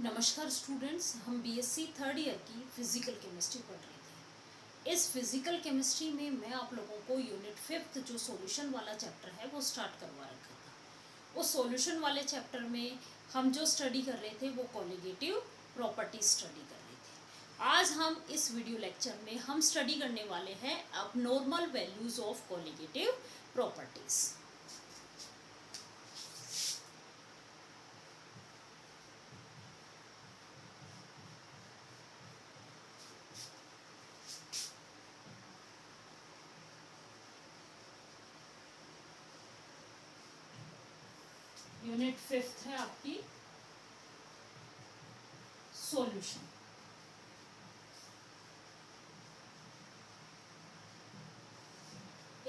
नमस्कार स्टूडेंट्स, हम BSc third year की फिजिकल केमिस्ट्री पढ़ रहे थे। इस फिजिकल केमिस्ट्री में मैं आप लोगों को यूनिट 5 जो सॉल्यूशन वाला चैप्टर है वो स्टार्ट करवा रखा था। उस सॉल्यूशन वाले चैप्टर में हम जो स्टडी कर रहे थे वो कॉलिगेटिव प्रॉपर्टीज स्टडी कर रहे थे। आज हम इस वीडियो लेक्चर में हम स्टडी करने वाले हैं abnormal values of colligative properties. Unit 5 है आपकी सॉल्यूशन।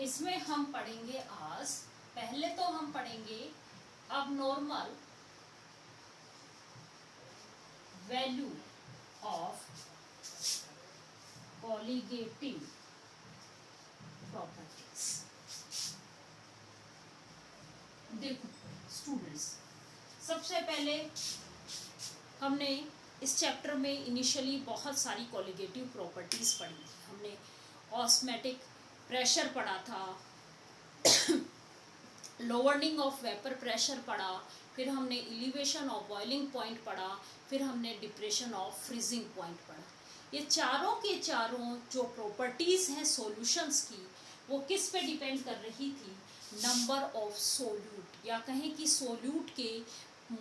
इसमें हम पढ़ेंगे आज, पहले तो हम पढ़ेंगे abnormal value of colligative properties. देखो स्टूडेंट्स, सबसे पहले हमने इस चैप्टर में इनिशियली बहुत सारी कॉलिगेटिव प्रॉपर्टीज पढ़ी थी। हमने ऑस्मैटिक प्रेशर पढ़ा था, लोअरिंग ऑफ वेपर प्रेशर पढ़ा, फिर हमने एलिवेशन ऑफ बॉइलिंग पॉइंट पढ़ा, फिर हमने डिप्रेशन ऑफ फ्रीजिंग पॉइंट पढ़ा। ये चारों के चारों जो प्रॉपर्टीज हैं सॉल्यूशंस की, वो किस पे डिपेंड कर रही थी? नंबर ऑफ सोल्यूट, या कहें कि सोल्यूट के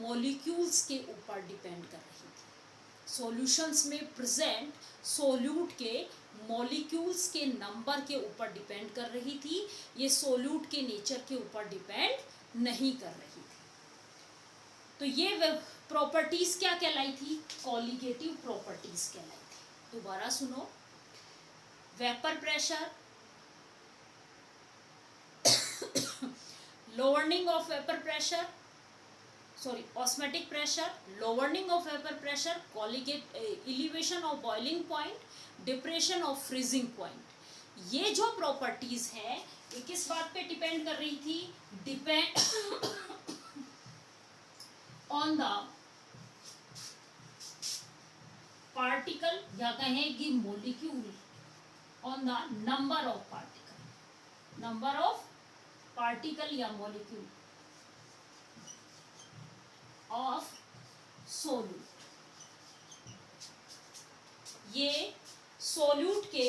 मॉलिक्यूल्स के ऊपर डिपेंड कर रही थी। सॉल्यूशंस में प्रेजेंट सोल्यूट के मॉलिक्यूल्स के नंबर के ऊपर डिपेंड कर रही थी, ये सोल्यूट के नेचर के ऊपर डिपेंड नहीं कर रही थी। तो ये प्रॉपर्टीज क्या कहलाई थी? कॉलिगेटिव प्रॉपर्टीज कहलाई थी। दोबारा सुनो, vapour pressure, lowering of vapor pressure, osmotic pressure, lowering of vapor pressure, elevation of boiling point, depression of freezing point। ये जो प्रॉपर्टीज है ये किस बात पे डिपेंड कर रही थी? डिपेंड ऑन द पार्टिकल, या कहें कि molecule, on the number of particle, number of particle या मॉलिक्यूल ऑफ सोल्यूट। ये सोल्यूट के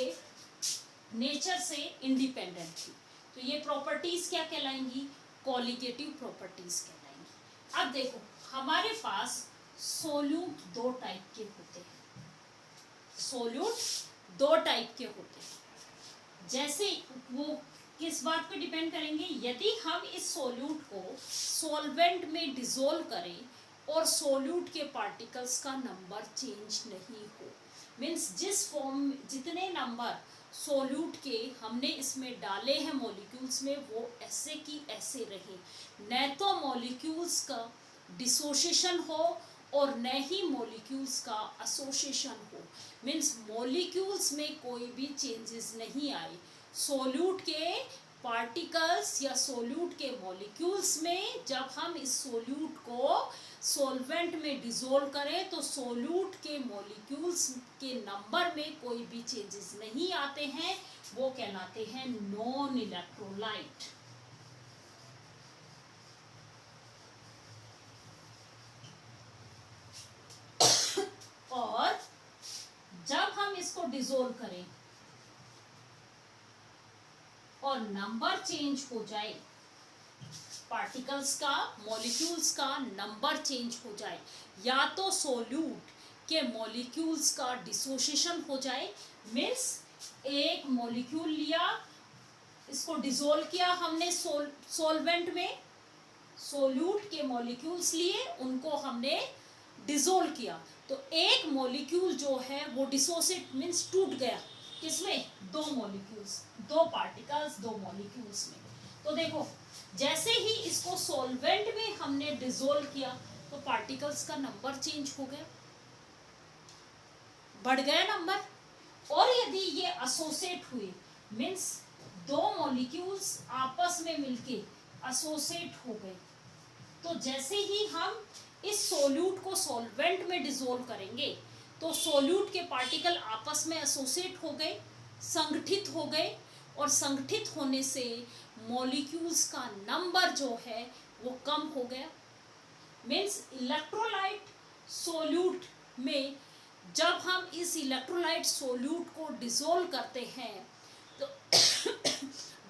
नेचर से इंडिपेंडेंट थी। तो ये प्रॉपर्टीज क्या कहलाएंगी? Colligative properties कहलाएंगी। अब देखो, हमारे पास सोल्यूट दो टाइप के होते हैं। सोल्यूट दो टाइप के होते हैं। जैसे वो किस बात पे डिपेंड करेंगे? यदि हम इस सोल्यूट को सॉल्वेंट में डिसोल्व करें और सोल्यूट के पार्टिकल्स का नंबर चेंज नहीं हो, मीन्स जिस फॉर्म, जितने नंबर सोल्यूट के हमने इसमें डाले हैं मॉलिक्यूल्स में, वो ऐसे की ऐसे रहे, न तो मॉलिक्यूल्स का डिसोसिएशन हो और न ही मॉलिक्यूल्स का एसोसिएशन हो, मीन्स मॉलिक्यूल्स में कोई भी चेंजेस नहीं आए। सोल्यूट के पार्टिकल्स या सोल्यूट के मॉलिक्यूल्स में जब हम इस सोल्यूट को सॉल्वेंट में डिसोल्व करें तो सोल्यूट के मॉलिक्यूल्स के नंबर में कोई भी चेंजेस नहीं आते हैं, वो कहलाते हैं नॉन इलेक्ट्रोलाइट। और जब हम इसको डिसोल्व करें और नंबर चेंज हो जाए, पार्टिकल्स का, मॉलिक्यूल्स का नंबर चेंज हो जाए, या तो सोल्यूट के मॉलिक्यूल्स का डिसोसिएशन हो जाए, मीन्स एक मॉलिक्यूल लिया, इसको डिसोल्व किया हमने सॉल्वेंट में, सोल्यूट के मॉलिक्यूल्स लिए, उनको हमने डिसोल्व किया, तो एक मॉलिक्यूल जो है वो डिसोसिएट मीन्स टूट गया। किसमें? दो मॉलिक्यूल्स, दो पार्टिकल्स, दो मॉलिक्यूल्स में। तो देखो, जैसे ही इसको सॉल्वेंट में हमने डिसोल्व किया तो पार्टिकल्स का नंबर चेंज हो गया, बढ़ गया नंबर। और यदि ये एसोसिएट हुए, मीन्स दो मॉलिक्यूल्स आपस में मिलके एसोसिएट हो गए, तो जैसे ही हम इस सोल्यूट को सॉल्वेंट में डिसोल्व करेंगे तो सोल्यूट के पार्टिकल आपस में एसोसिएट हो गए, संगठित हो गए, और संगठित होने से मॉलिक्यूल्स का नंबर जो है वो कम हो गया। मीन्स इलेक्ट्रोलाइट सोल्यूट में जब हम इस इलेक्ट्रोलाइट सोल्यूट को डिसोल्व करते हैं तो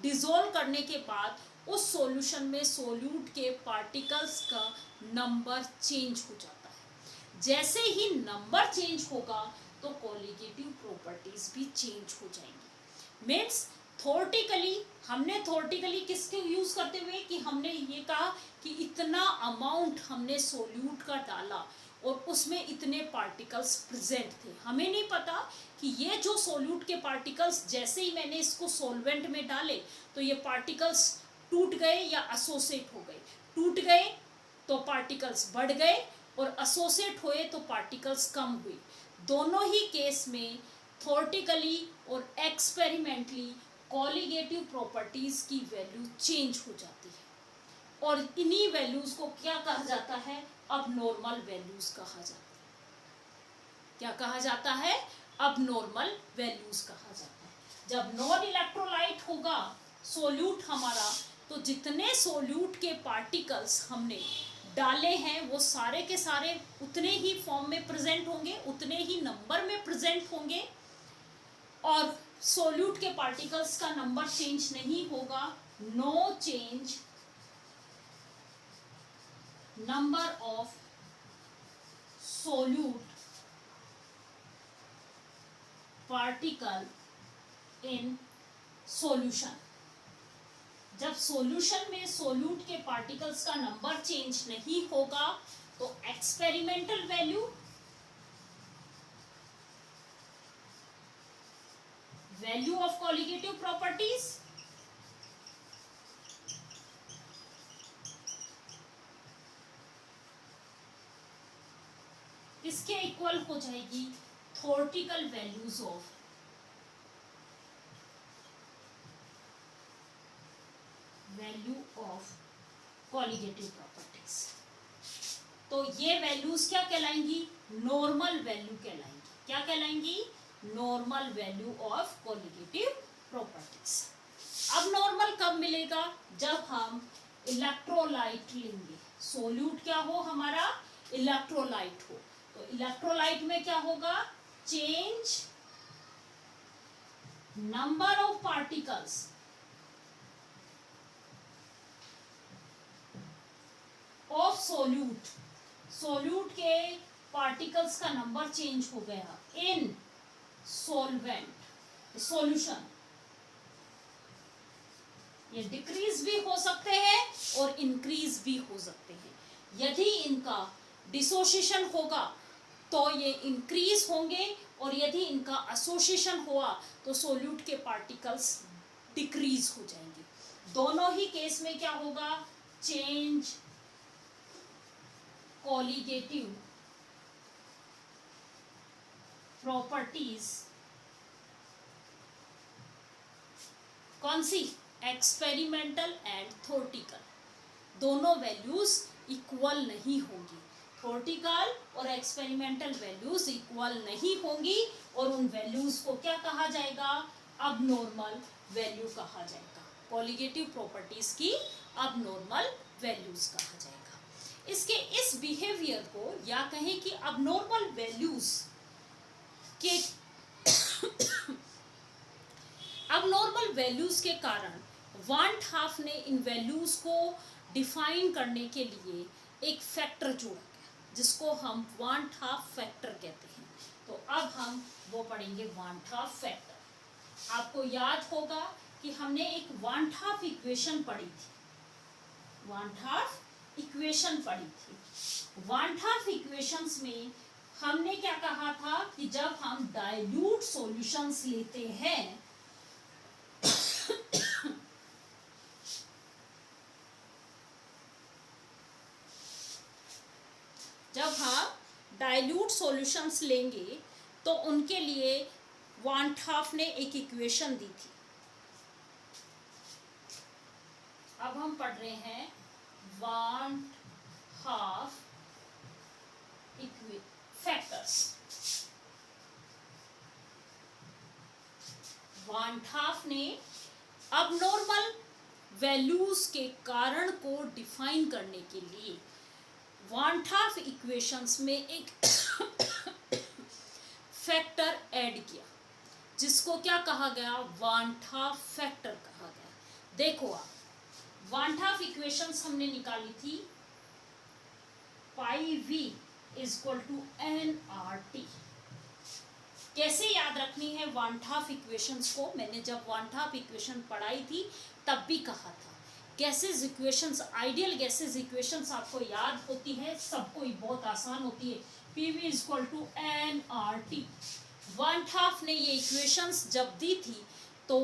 डिसोल्व करने के बाद उस सॉल्यूशन में सोल्यूट के पार्टिकल्स का नंबर चेंज हो जाता है। जैसे ही नंबर चेंज होगा तो कॉलिगेटिव प्रॉपर्टीज भी चेंज हो जाएंगी। मीन्स थ्योरेटिकली किसके यूज करते हुए कि हमने ये कहा कि इतना अमाउंट हमने सोल्यूट का डाला और उसमें इतने पार्टिकल्स प्रेजेंट थे। हमें नहीं पता कि ये जो सोल्यूट के पार्टिकल्स जैसे ही मैंने इसको सॉल्वेंट में डाले तो ये पार्टिकल्स टूट गए या एसोसिएट हो गए। टूट गए तो पार्टिकल्स बढ़ गए और एसोसिएट हुए तो पार्टिकल्स कम हुए। दोनों ही केस में थ्योरेटिकली और एक्सपेरिमेंटली कॉलिगेटिव प्रॉपर्टीज की वैल्यू चेंज हो जाती है और इन्हीं वैल्यूज को क्या कहा जाता है, अबनॉर्मल वैल्यूज कहा जाता है। क्या कहा जाता है, अबनॉर्मल वैल्यूज कहा जाता है। जब नॉन इलेक्ट्रोलाइट होगा सोल्यूट हमारा तो जितने सोल्यूट के पार्टिकल्स हमने डाले हैं वो सारे के सारे उतने ही फॉर्म में प्रेजेंट होंगे, उतने ही नंबर में प्रेजेंट होंगे और सोल्यूट के पार्टिकल्स का नंबर चेंज नहीं होगा। No change number of solute particle in solution. जब सॉल्यूशन में सोल्यूट के पार्टिकल्स का नंबर चेंज नहीं होगा तो experimental value of colligative properties किसके इक्वल हो जाएगी, theoretical values of value of colligative properties. तो ये वैल्यूज क्या कहलाएंगी, नॉर्मल वैल्यू कहलाएंगी। क्या कहलाएंगी, normal value of colligative properties. अब नॉर्मल कब मिलेगा, जब हम इलेक्ट्रोलाइट लेंगे। सोल्यूट क्या हो हमारा, इलेक्ट्रोलाइट हो। तो इलेक्ट्रोलाइट में क्या होगा, change number of particles of solute. Solute के पार्टिकल्स का नंबर चेंज हो गया इन सॉल्वेंट सॉल्यूशन। ये डिक्रीज भी हो सकते हैं और इंक्रीज भी हो सकते हैं। यदि इनका डिसोसिएशन होगा तो ये इंक्रीज होंगे और यदि इनका एसोसिएशन हुआ तो सोल्यूट के पार्टिकल्स डिक्रीज हो जाएंगे। दोनों ही केस में क्या होगा, चेंज कॉलिगेटिव प्रॉपर्टीज। कौन सी, एक्सपेरिमेंटल एंड थ्योरेटिकल। दोनों वैल्यूज इक्वल नहीं होंगी। थ्योरेटिकल और एक्सपेरिमेंटल वैल्यूज इक्वल नहीं होंगी और उन वैल्यूज को क्या कहा जाएगा, अबनॉर्मल वैल्यू कहा जाएगा। कॉलिगेटिव प्रॉपर्टीज की अबनॉर्मल वैल्यूज कहा जाएगा। इसके इस बिहेवियर को या कहें कि अबनॉर्मल वैल्यूज के अबनॉर्मल वैल्यूज के कारण वान हाफ ने इन वैल्यूज को डिफाइन करने के लिए एक फैक्टर जोड़ा गया जिसको हम वान हाफ फैक्टर कहते हैं। तो अब हम वो पढ़ेंगे वान हाफ फैक्टर। आपको याद होगा कि हमने एक वान हाफ इक्वेशन पढ़ी थी। वान हाफ इक्वेशन पढ़ी थी। वान हाफ इक्वेशंस में हमने क्या कहा था कि जब हम डाइल्यूट सॉल्यूशंस लेते हैं जब हम डाइल्यूट सॉल्यूशंस लेंगे तो उनके लिए वान हाफ ने एक इक्वेशन दी थी। अब हम पढ़ रहे हैं वान हाफ वान हाफ ने अब नॉर्मल वैल्यूज के कारण को डिफाइन करने के लिए वान हाफ इक्वेशंस में एक फैक्टर ऐड किया, जिसको क्या कहा गया, वान हाफ फैक्टर कहा गया। देखो आप, वान हाफ इक्वेशंस हमने निकाली थी, pi V is equal to N R T. कैसे याद रखनी है वान हाफ इक्वेशंस को, मैंने जब वान हाफ इक्वेशन पढ़ाई थी तब भी कहा था, gases equations, ideal gases equations आपको याद होती है, सबको बहुत आसान होती है, P V is equal to N R T. Van't Hoff ने ये इक्वेशंस जब दी थी तो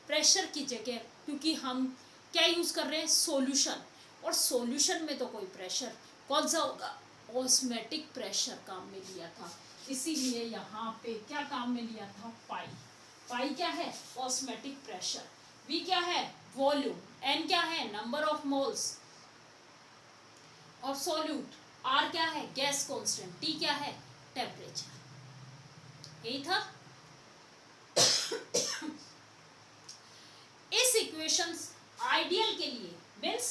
प्रेशर की जगह, क्योंकि हम क्या यूज कर रहे हैं, सॉल्यूशन, और सॉल्यूशन में तो कोई प्रेशर कौन सा होगा, ऑस्मेटिक प्रेशर काम में लिया था, इसीलिए यहाँ पे क्या काम में लिया था, पाई। पाई क्या है, ऑस्मेटिक प्रेशर, वी क्या है, वॉल्यूम, एन क्या है, number of moles of solute, R क्या है, गैस कांस्टेंट, टी क्या है, टेम्परेचर। यही था। इस इक्वेशंस आइडियल के लिए मीन्स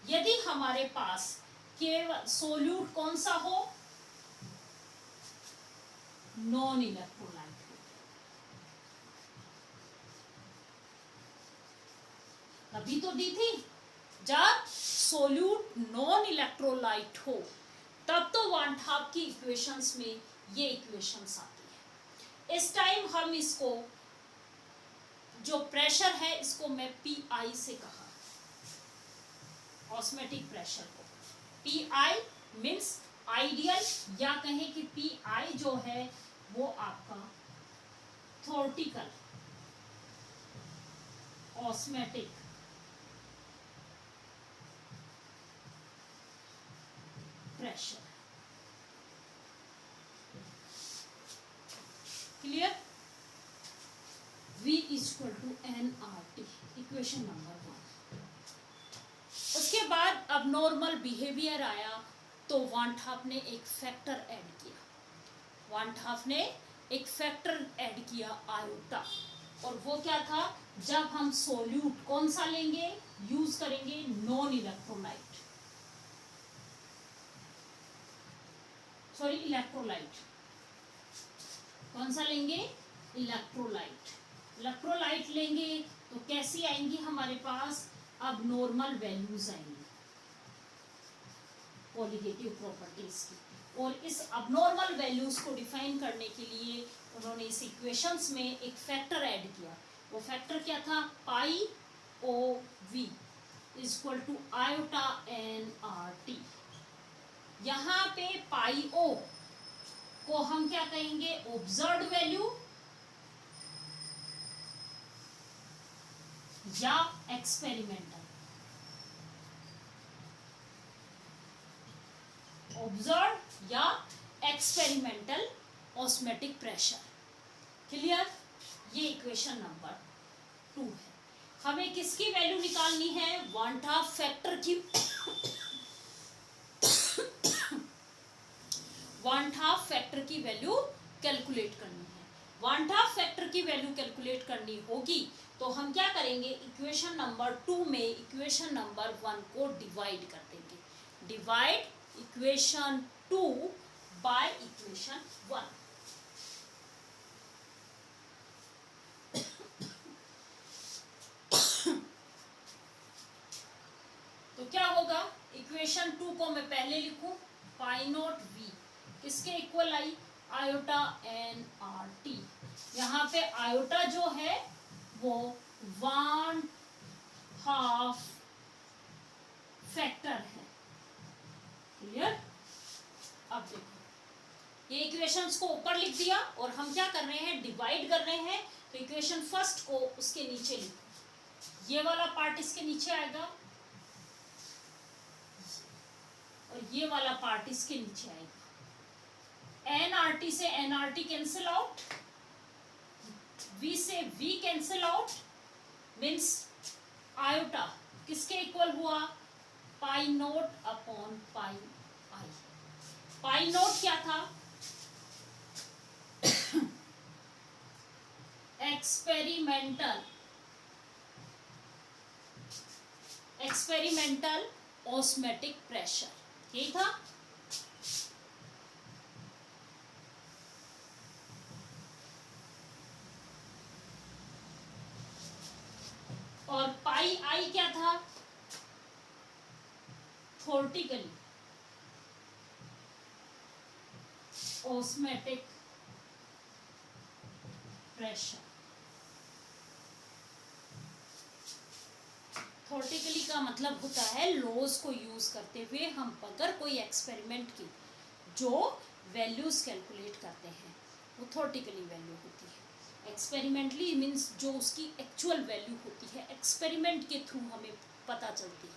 यदि हमारे पास केवल सोल्यूट कौन सा हो, नॉन इलेक्ट्रोलाइट हो, अभी तो दी थी, जब सोल्यूट नॉन इलेक्ट्रोलाइट हो तब तो वान हाफ की इक्वेशंस में ये इक्वेशंस आती है। इस टाइम हम इसको, जो प्रेशर है इसको मैं पी आई से कहा, ऑस्मेटिक प्रेशर को पी आई मीन्स आइडियल, या कहें कि पी आई जो है वो आपका theoretical osmotic pressure. Clear, V is equal to N R T, equation number 1। उसके बाद अब नॉर्मल बिहेवियर आया तो वान हाफ ने एक फैक्टर ऐड किया, वान हाफ ने एक फैक्टर ऐड किया आयोटा, और वो क्या था, जब हम सोल्यूट कौन सा लेंगे, यूज करेंगे नॉन इलेक्ट्रोलाइट, सॉरी इलेक्ट्रोलाइट, कौन सा लेंगे, इलेक्ट्रोलाइट। इलेक्ट्रोलाइट लेंगे तो कैसी आएंगी हमारे पास, अब नॉर्मल वैल्यूज आएंगी कॉलिगेटिव प्रॉपर्टीज की, और इस अबनॉर्मल वैल्यूज को डिफाइन करने के लिए उन्होंने इस इक्वेशंस में एक फैक्टर ऐड किया। वो फैक्टर क्या था, pi O V is equal to iota n R T. यहाँ पे पाई ओ को हम क्या कहेंगे, ऑब्जर्व्ड वैल्यू या एक्सपेरिमेंटल, ऑब्जर्व या एक्सपेरिमेंटल ऑस्मेटिक प्रेशर। क्लियर, ये इक्वेशन नंबर 2 है। हमें किसकी वैल्यू निकालनी है, वान हाफ फैक्टर की, वान हाफ फैक्टर की वैल्यू कैलकुलेट करनी है। वान हाफ फैक्टर की वैल्यू कैलकुलेट करनी होगी तो हम क्या करेंगे, इक्वेशन नंबर 2 में इक्वेशन नंबर 1 को डिवाइड कर देंगे, डिवाइड इक्वेशन 2 बाय इक्वेशन 1। तो क्या होगा, इक्वेशन 2 को मैं पहले लिखूं, पाई नॉट वी किसके इक्वल आई, आयोटा एन आर टी। यहाँ पे आयोटा जो है वो वान हाफ फैक्टर है। क्लियर, अब देखो ये इक्वेशंस को ऊपर लिख दिया और हम क्या कर रहे हैं, डिवाइड कर रहे हैं, तो इक्वेशन फर्स्ट को उसके नीचे लिखो, ये वाला पार्ट इसके नीचे आएगा और ये वाला पार्ट इसके नीचे आएगा। एन आर टी से n R T cancel out, V से V cancel out, means iota किसके इक्वल हुआ, pi naught upon pi I. Pi naught क्या था, एक्सपेरिमेंटल ऑस्मेटिक प्रेशर, यही था। और पाई आई क्या था? थोर्टिकली ऑस्मेटिक प्रेशर। थोर्टिकली का मतलब होता है लॉज को यूज करते हुए हम अगर कोई एक्सपेरिमेंट की जो वैल्यूज कैलकुलेट करते हैं वो थोर्टिकली वैल्यू होती है। एक्सपेरिमेंटली मीन्स जो उसकी एक्चुअल वैल्यू होती है, एक्सपेरिमेंट के थ्रू हमें पता चलती है,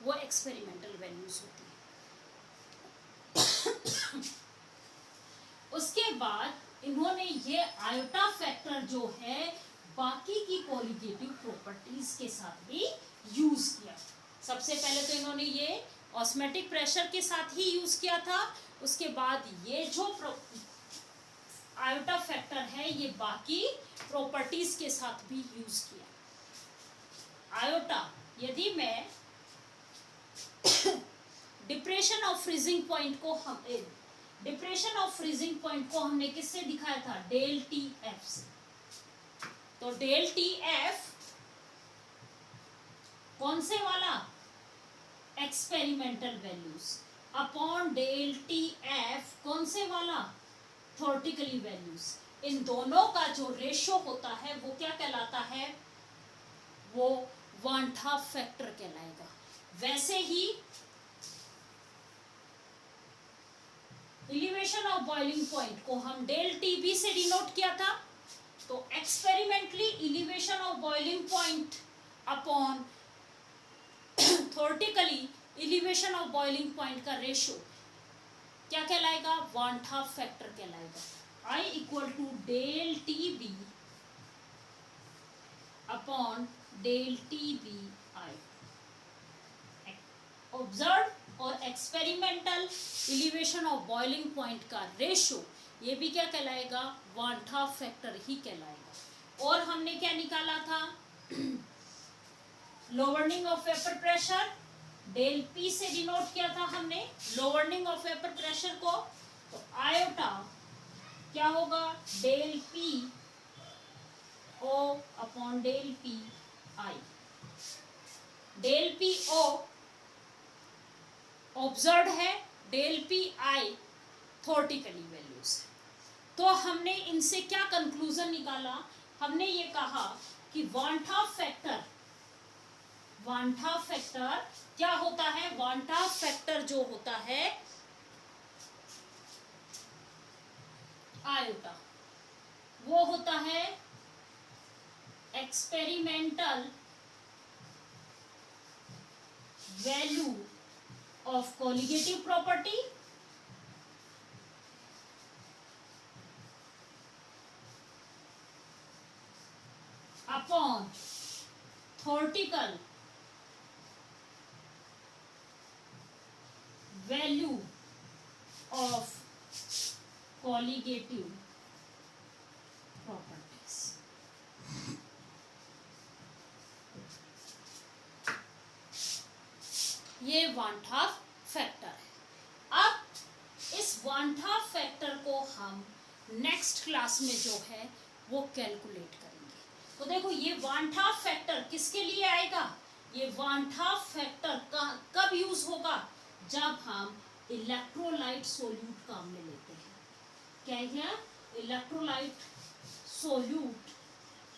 वो एक्सपेरिमेंटल वैल्यूज होती है। उसके बाद इन्होंने ये आयोटा फैक्टर जो है बाकी की कॉलिगेटिव प्रॉपर्टीज के साथ भी यूज किया। सबसे पहले तो इन्होंने ये ऑस्मेटिक प्रेशर के साथ ही यूज किया था, उसके बाद ये जो आयोटा फैक्टर है ये बाकी प्रॉपर्टीज के साथ भी यूज किया। आयोटा, यदि मैं डिप्रेशन ऑफ फ्रीजिंग पॉइंट को हमने किससे दिखाया था? डेल टी एफ से। तो डेल टी एफ कौन से वाला? Experimental values upon del T F कौन से वाला? Theoretically values. इन दोनों का जो रेशो होता है वो क्या कहलाता है? वो वन हाफ फैक्टर कहलाएगा। वैसे ही एलिवेशन ऑफ बॉइलिंग पॉइंट को हम डेल टी बी से डिनोट किया था। तो experimentally elevation of boiling point upon theoretically elevation of boiling point का रेशो क्या कहलाएगा? वन हाफ फैक्टर कहलाएगा। I equal to del T B upon del T B I. Observe और experimental elevation of boiling point का ratio ये भी क्या कहलाएगा? वन हाफ फैक्टर ही कहलाएगा। और हमने क्या निकाला था? Lowering of vapour pressure del P से डिनोट किया था हमने लोअरनिंग ऑफ वेपर प्रेशर को। तो आयोटा क्या होगा? Del P O upon del P I. Del P O observe है, del P I theoretically values. तो हमने इनसे क्या कंक्लूजन निकाला? हमने ये कहा कि वन हाफ फैक्टर क्या होता है? वन हाफ फैक्टर जो होता है आयोटा वो होता है experimental value of colligative property upon theoretical value of colligative properties. ये वन हाफ फैक्टर है। अब इस वन हाफ फैक्टर को हम नेक्स्ट क्लास में जो है वो कैलकुलेट करेंगे। तो देखो ये वन हाफ फैक्टर किसके लिए आएगा? ये वन हाफ फैक्टर कब यूज होगा? जब हम इलेक्ट्रोलाइट सोल्यूट काम में लेते हैं। क्या है? इलेक्ट्रोलाइट सोल्यूट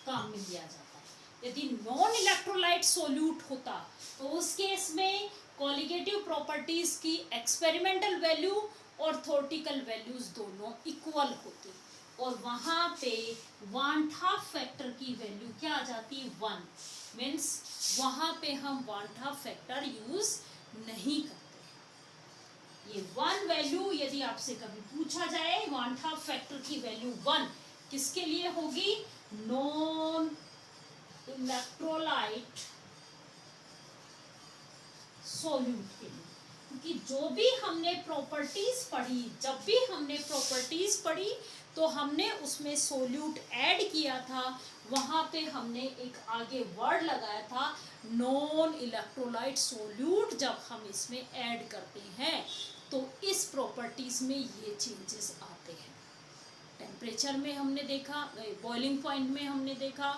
काम में लिया जाता है। यदि नॉन इलेक्ट्रोलाइट सोल्यूट होता तो उस केस में कोलिगेटिव प्रॉपर्टीज की एक्सपेरिमेंटल वैल्यू और थ्योरेटिकल वैल्यूज दोनों इक्वल होती और वहां पे वन हाफ फैक्टर की वैल्यू क्या आ जाती? 1 मीन्स वहां पे हम वन हाफ फैक्टर यूज नहीं करते। ये 1 वैल्यू यदि आपसे कभी पूछा जाए वन हाफ फैक्टर की वैल्यू 1 किसके लिए होगी? नॉन इलेक्ट्रोलाइट सोल्यूट के लिए। क्योंकि जो भी हमने प्रॉपर्टीज पढ़ी, जब भी हमने प्रॉपर्टीज पढ़ी तो हमने उसमें सोल्यूट ऐड किया था, वहाँ पे हमने एक आगे वर्ड लगाया था नॉन इलेक्ट्रोलाइट सोल्यूट। जब हम इसमें ऐड करते हैं तो इस प्रॉपर्टीज में ये चेंजेस आते हैं। टेम्परेचर में हमने देखा, बॉइलिंग पॉइंट में हमने देखा,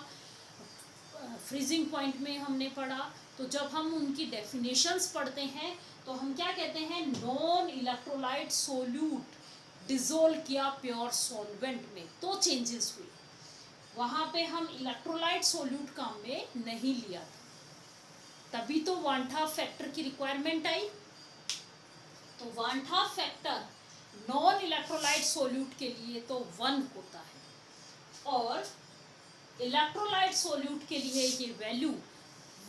फ्रीजिंग पॉइंट में हमने पढ़ा। तो जब हम उनकी डेफिनेशंस पढ़ते हैं तो हम क्या कहते हैं, नॉन इलेक्ट्रोलाइट सोल्यूट डिसोल्व किया प्योर सॉल्वेंट में तो चेंजेस हुए। वहाँ पे हम इलेक्ट्रोलाइट सोल्यूट काम में नहीं लिया था, तभी तो वन हाफ फैक्टर की रिक्वायरमेंट आई। तो one half factor non electrolyte solute के लिए तो 1 होता है, और इलेक्ट्रोलाइट सोल्यूट के लिए ये वैल्यू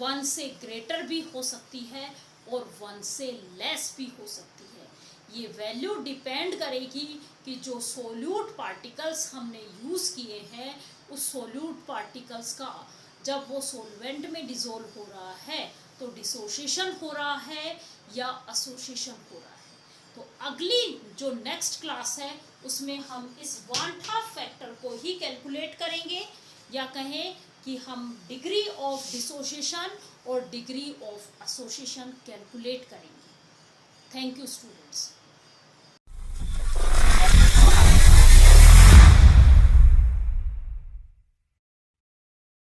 1 से ग्रेटर भी हो सकती है और 1 से लेस भी हो सकती है। ये वैल्यू डिपेंड करेगी कि जो सोल्यूट पार्टिकल्स हमने यूज़ किए हैं उस सोल्यूट पार्टिकल्स का जब वो सोलवेंट में डिसोल्व हो रहा है तो डिसोसिएशन हो रहा है या एसोसिएशन हो रहा है। तो अगली जो नेक्स्ट क्लास है उसमें हम इस वन हाफ फैक्टर को ही कैलकुलेट करेंगे, या कहें कि हम डिग्री ऑफ डिसोसिएशन और डिग्री ऑफ एसोसिएशन कैलकुलेट करेंगे। Thank you students.